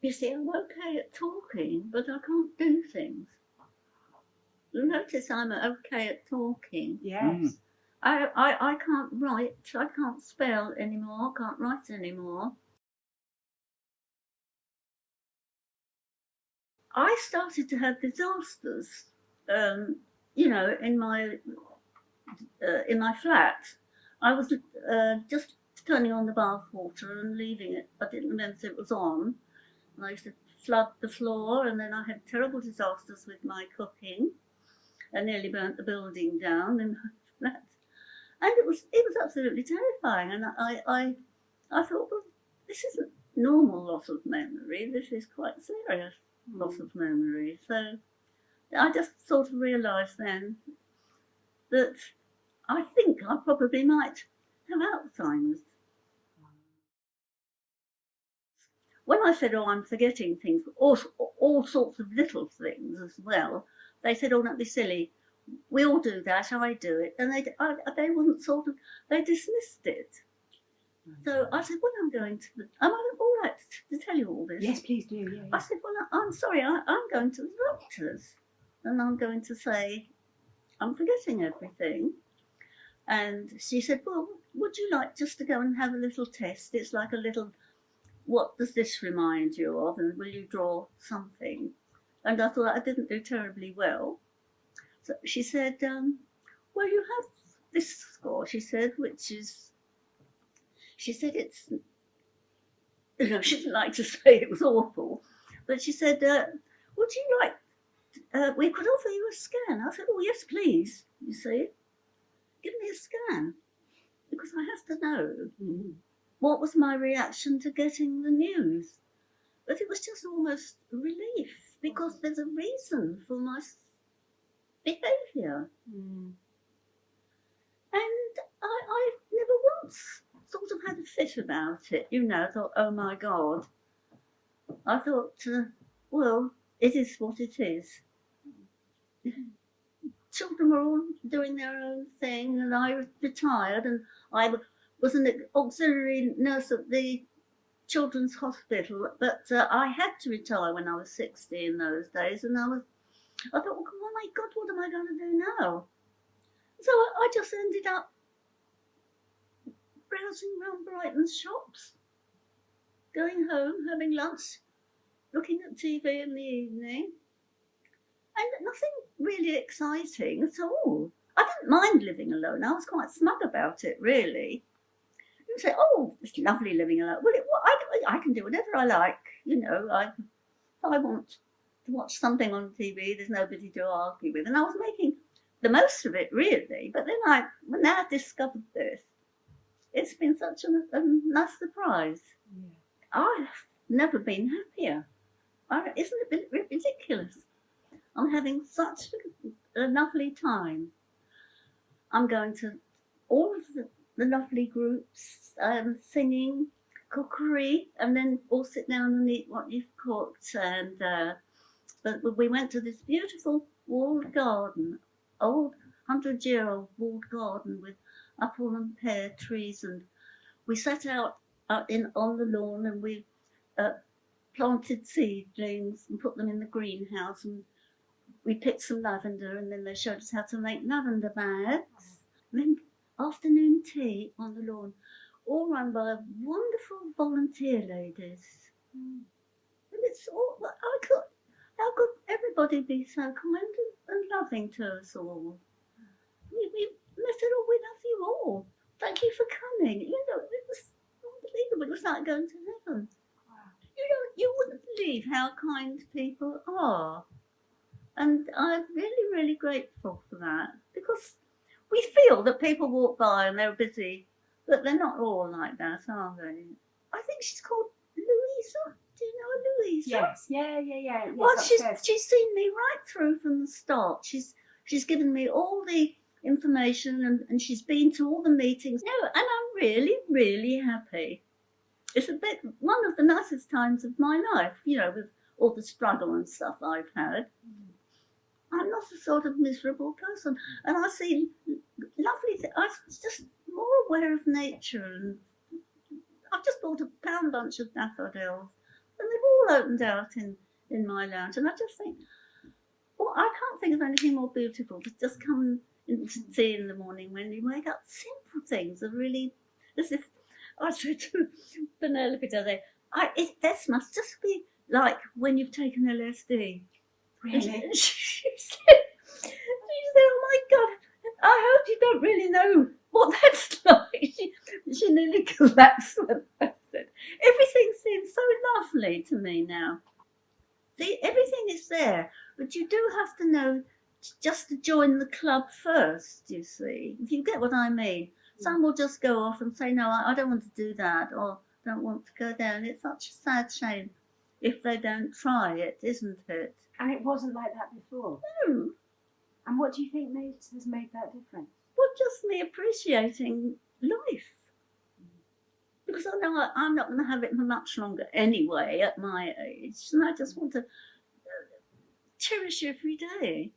You see, I'm okay at talking, but I can't do things. You notice I'm okay at talking. Yes. I can't write, I can't spell anymore, I can't write anymore. I started to have disasters, you know, in my flat. I was just turning on the bath water and leaving it. I didn't remember it was on. And I used to flood the floor, and then I had terrible disasters with my cooking. I nearly burnt the building down in my flat, and it was absolutely terrifying. And I thought, well, this isn't normal loss of memory. This is quite serious loss of memory. So I just sort of realised then that I think I probably might have Alzheimer's. When I said, "Oh, I'm forgetting things," all sorts of little things as well, they said, "Oh, don't be silly. We all do that. I do it," and they wouldn't sort of they dismissed it. So I said, "Well, I'm going to the. Am I all right to tell you all this?" Yes, please do. Yeah, I said, "Well, I'm sorry. I'm going to the doctors, and I'm going to say I'm forgetting everything." And she said, "Well, would you like just to go and have a little test? It's like a little, what does this remind you of? And will you draw something?" And I thought I didn't do terribly well. So she said, "Well, you have this score," she said, which is, she said it's, you know, she didn't like to say it was awful, but she said, "Would you like, we could offer you a scan." I said, "Oh, yes, please, you see, give me a scan, because I have to know what was my reaction to getting the news." But it was just almost a relief, because there's a reason for my behaviour. And I never once sort of had a fit about it, you know. I thought, oh my God. I thought, well, it is what it is. Children were all doing their own thing, and I retired, and I was an auxiliary nurse at the children's hospital, but I had to retire when I was 60 in those days, and I thought, oh my God, what am I going to do now? So I just ended up browsing round Brighton's shops, going home, having lunch, looking at TV in the evening, and nothing really exciting at all. I didn't mind living alone. I was quite smug about it, really. You say, "Oh, it's lovely living alone." Well, I can do whatever I like. You know, if I want to watch something on TV, there's nobody to argue with. And I was making the most of it, really. But then when I discovered this, it's been such a nice surprise. Yeah. I've never been happier. Isn't it ridiculous? I'm having such a lovely time. I'm going to all of the lovely groups, singing, cookery, and then all sit down and eat what you've cooked. And but we went to this beautiful walled garden, old 100-year-old walled garden with apple and pear trees, and we sat out on the lawn, and we uh, planted seedlings and put them in the greenhouse, and we picked some lavender, and then they showed us how to make lavender bags. And then afternoon tea on the lawn, all run by wonderful volunteer ladies. And it's all, how could everybody be so kind and loving to us all? They said, "Oh, we love you all. Thank you for coming." You know, it was unbelievable. It was like going to heaven. You wouldn't believe how kind people are. And I'm really, really grateful for that, because we feel that people walk by and they're busy, but they're not all like that, are they? I think she's called Louisa. Do you know Louisa? Yes. Yeah. Yes, well, she's seen me right through from the start. She's given me all the information, and she's been to all the meetings. No, and I'm really, really happy. It's one of the nicest times of my life, you know, with all the struggle and stuff I've had. I'm not a sort of miserable person, and I see lovely things. I'm just more aware of nature, and I've just bought a pound bunch of daffodils, and they've all opened out in my lounge. And I just think, well, I can't think of anything more beautiful to just come into tea in the morning when you wake up. Simple things are really, as if I said to Penelope the other day, this must just be like when you've taken LSD. Really? She said, oh my God, I hope you don't really know what that's like. She nearly collapsed when I said, everything seems so lovely to me now. See, everything is there, but you do have to know just to join the club first, you see. If you get what I mean. Some will just go off and say, no, I don't want to do that, or don't want to go down. It's such a sad shame if they don't try it, isn't it? And it wasn't like that before. No. And what do you think has made that difference? Well, just me appreciating life. Because I know I'm not going to have it for much longer anyway at my age. And I just want to cherish every day.